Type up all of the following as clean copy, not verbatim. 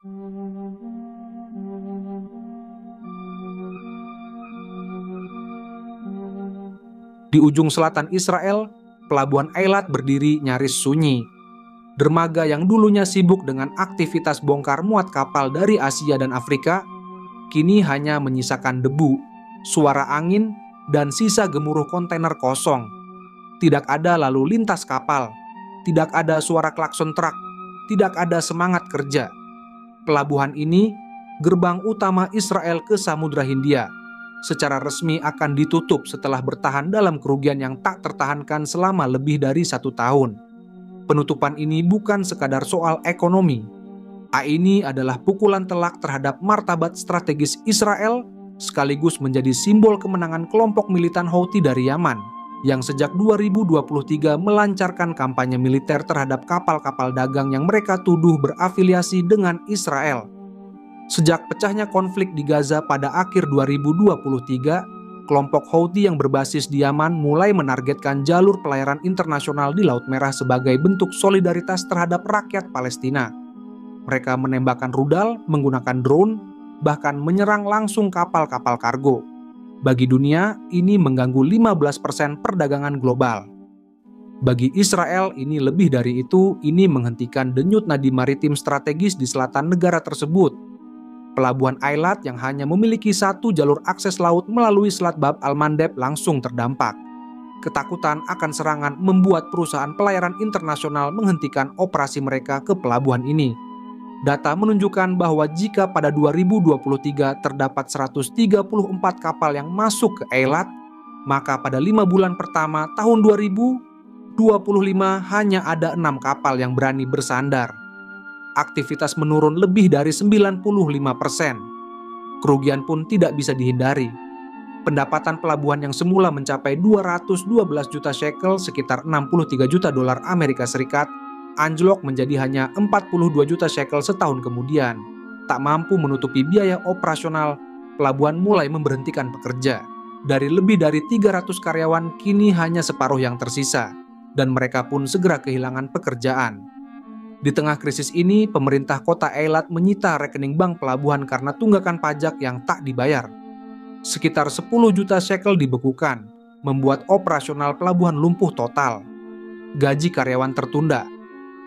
Di ujung selatan Israel, pelabuhan Eilat berdiri nyaris sunyi. Dermaga yang dulunya sibuk dengan aktivitas bongkar muat kapal dari Asia dan Afrika, kini hanya menyisakan debu, suara angin, dan sisa gemuruh kontainer kosong. Tidak ada lalu lintas kapal, tidak ada suara klakson truk, tidak ada semangat kerja. Pelabuhan ini, gerbang utama Israel ke Samudra Hindia, secara resmi akan ditutup setelah bertahan dalam kerugian yang tak tertahankan selama lebih dari 1 tahun. Penutupan ini bukan sekadar soal ekonomi. Ini adalah pukulan telak terhadap martabat strategis Israel, sekaligus menjadi simbol kemenangan kelompok militan Houthi dari Yaman, yang sejak 2023 melancarkan kampanye militer terhadap kapal-kapal dagang yang mereka tuduh berafiliasi dengan Israel. Sejak pecahnya konflik di Gaza pada akhir 2023, kelompok Houthi yang berbasis di Yaman mulai menargetkan jalur pelayaran internasional di Laut Merah sebagai bentuk solidaritas terhadap rakyat Palestina. Mereka menembakkan rudal, menggunakan drone, bahkan menyerang langsung kapal-kapal kargo. Bagi dunia, ini mengganggu 15% perdagangan global. Bagi Israel, ini lebih dari itu, ini menghentikan denyut nadi maritim strategis di selatan negara tersebut. Pelabuhan Eilat yang hanya memiliki 1 jalur akses laut melalui Selat Bab al-Mandeb langsung terdampak. Ketakutan akan serangan membuat perusahaan pelayaran internasional menghentikan operasi mereka ke pelabuhan ini. Data menunjukkan bahwa jika pada 2023 terdapat 134 kapal yang masuk ke Eilat, maka pada 5 bulan pertama tahun 2025 hanya ada 6 kapal yang berani bersandar. Aktivitas menurun lebih dari 95%. Kerugian pun tidak bisa dihindari. Pendapatan pelabuhan yang semula mencapai 212 juta shekel, sekitar 63 juta dolar Amerika Serikat, anjlok menjadi hanya 42 juta shekel setahun kemudian. Tak mampu menutupi biaya operasional, pelabuhan mulai memberhentikan pekerja. Dari lebih dari 300 karyawan, kini hanya separuh yang tersisa, dan mereka pun segera kehilangan pekerjaan. Di tengah krisis ini, pemerintah kota Eilat menyita rekening bank pelabuhan karena tunggakan pajak yang tak dibayar. Sekitar 10 juta shekel dibekukan, membuat operasional pelabuhan lumpuh total. Gaji karyawan tertunda,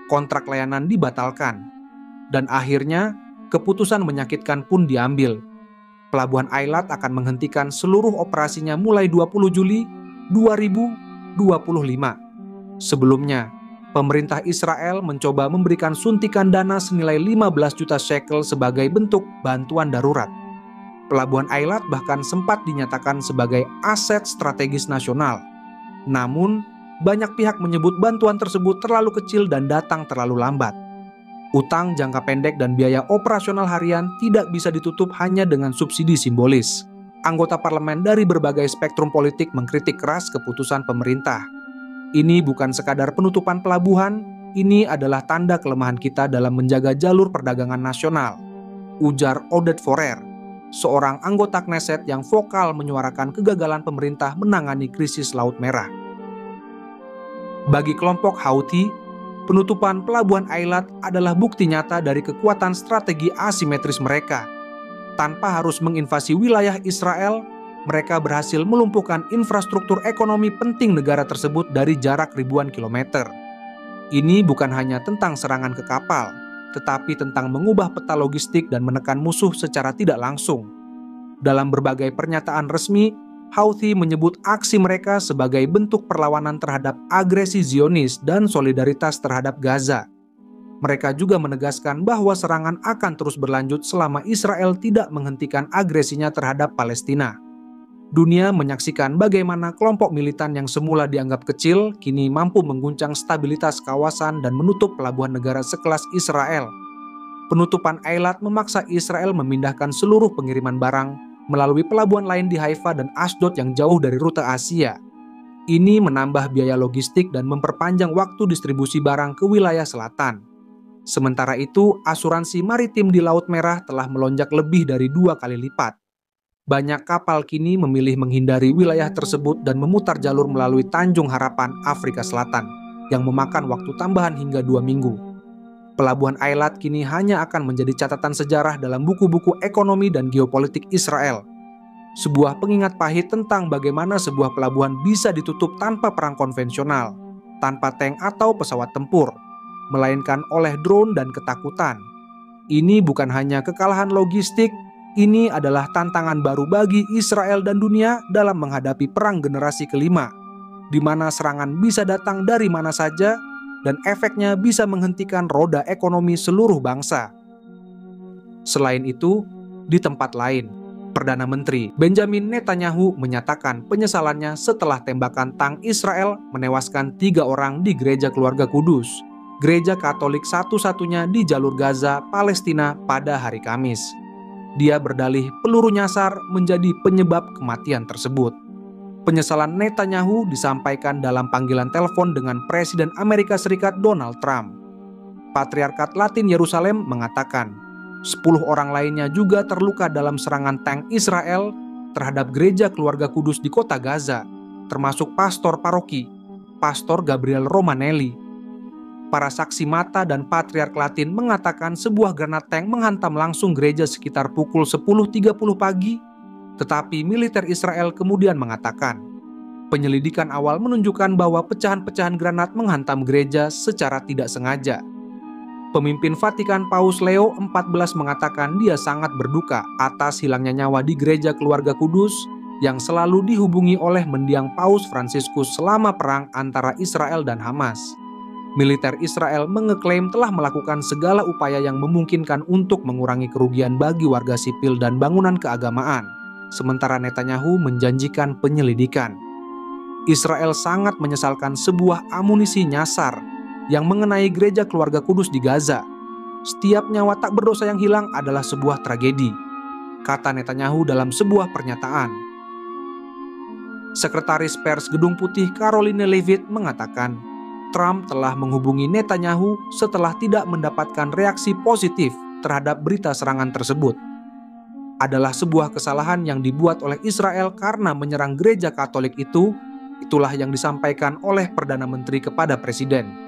kontrak layanan dibatalkan, dan akhirnya keputusan menyakitkan pun diambil. Pelabuhan Eilat akan menghentikan seluruh operasinya mulai 20 Juli 2025. Sebelumnya, pemerintah Israel mencoba memberikan suntikan dana senilai 15 juta shekel sebagai bentuk bantuan darurat. Pelabuhan Eilat bahkan sempat dinyatakan sebagai aset strategis nasional. Namun, banyak pihak menyebut bantuan tersebut terlalu kecil dan datang terlalu lambat. Utang jangka pendek dan biaya operasional harian tidak bisa ditutup hanya dengan subsidi simbolis. Anggota parlemen dari berbagai spektrum politik mengkritik keras keputusan pemerintah. Ini bukan sekadar penutupan pelabuhan, ini adalah tanda kelemahan kita dalam menjaga jalur perdagangan nasional, ujar Oded Forer, seorang anggota Knesset yang vokal menyuarakan kegagalan pemerintah menangani krisis Laut Merah. Bagi kelompok Houthi, penutupan pelabuhan Eilat adalah bukti nyata dari kekuatan strategi asimetris mereka. Tanpa harus menginvasi wilayah Israel, mereka berhasil melumpuhkan infrastruktur ekonomi penting negara tersebut dari jarak ribuan kilometer. Ini bukan hanya tentang serangan ke kapal, tetapi tentang mengubah peta logistik dan menekan musuh secara tidak langsung. Dalam berbagai pernyataan resmi, Houthi menyebut aksi mereka sebagai bentuk perlawanan terhadap agresi Zionis dan solidaritas terhadap Gaza. Mereka juga menegaskan bahwa serangan akan terus berlanjut selama Israel tidak menghentikan agresinya terhadap Palestina. Dunia menyaksikan bagaimana kelompok militan yang semula dianggap kecil kini mampu mengguncang stabilitas kawasan dan menutup pelabuhan negara sekelas Israel. Penutupan Eilat memaksa Israel memindahkan seluruh pengiriman barang melalui pelabuhan lain di Haifa dan Ashdod yang jauh dari rute Asia. Ini menambah biaya logistik dan memperpanjang waktu distribusi barang ke wilayah selatan. Sementara itu, asuransi maritim di Laut Merah telah melonjak lebih dari 2 kali lipat. Banyak kapal kini memilih menghindari wilayah tersebut dan memutar jalur melalui Tanjung Harapan, Afrika Selatan, yang memakan waktu tambahan hingga 2 minggu. Pelabuhan Eilat kini hanya akan menjadi catatan sejarah dalam buku-buku ekonomi dan geopolitik Israel. Sebuah pengingat pahit tentang bagaimana sebuah pelabuhan bisa ditutup tanpa perang konvensional, tanpa tank atau pesawat tempur, melainkan oleh drone dan ketakutan. Ini bukan hanya kekalahan logistik, ini adalah tantangan baru bagi Israel dan dunia dalam menghadapi perang generasi kelima, di mana serangan bisa datang dari mana saja dan efeknya bisa menghentikan roda ekonomi seluruh bangsa. Selain itu, di tempat lain, Perdana Menteri Benjamin Netanyahu menyatakan penyesalannya setelah tembakan tank Israel menewaskan 3 orang di Gereja Keluarga Kudus, gereja Katolik satu-satunya di jalur Gaza, Palestina pada hari Kamis. Dia berdalih peluru nyasar menjadi penyebab kematian tersebut. Penyesalan Netanyahu disampaikan dalam panggilan telepon dengan Presiden Amerika Serikat Donald Trump. Patriarkat Latin Yerusalem mengatakan, 10 orang lainnya juga terluka dalam serangan tank Israel terhadap Gereja Keluarga Kudus di kota Gaza, termasuk pastor paroki, Pastor Gabriel Romanelli. Para saksi mata dan Patriark Latin mengatakan sebuah granat tank menghantam langsung gereja sekitar pukul 10.30 pagi, tetapi militer Israel kemudian mengatakan, penyelidikan awal menunjukkan bahwa pecahan-pecahan granat menghantam gereja secara tidak sengaja. Pemimpin Vatikan Paus Leo XIV mengatakan dia sangat berduka atas hilangnya nyawa di Gereja Keluarga Kudus yang selalu dihubungi oleh mendiang Paus Fransiskus selama perang antara Israel dan Hamas. Militer Israel mengeklaim telah melakukan segala upaya yang memungkinkan untuk mengurangi kerugian bagi warga sipil dan bangunan keagamaan, sementara Netanyahu menjanjikan penyelidikan. Israel sangat menyesalkan sebuah amunisi nyasar yang mengenai Gereja Keluarga Kudus di Gaza. Setiap nyawa tak berdosa yang hilang adalah sebuah tragedi, kata Netanyahu dalam sebuah pernyataan. Sekretaris Pers Gedung Putih Caroline Levitt mengatakan, Trump telah menghubungi Netanyahu setelah tidak mendapatkan reaksi positif terhadap berita serangan tersebut. Adalah sebuah kesalahan yang dibuat oleh Israel karena menyerang gereja Katolik itu. Itulah yang disampaikan oleh Perdana Menteri kepada Presiden.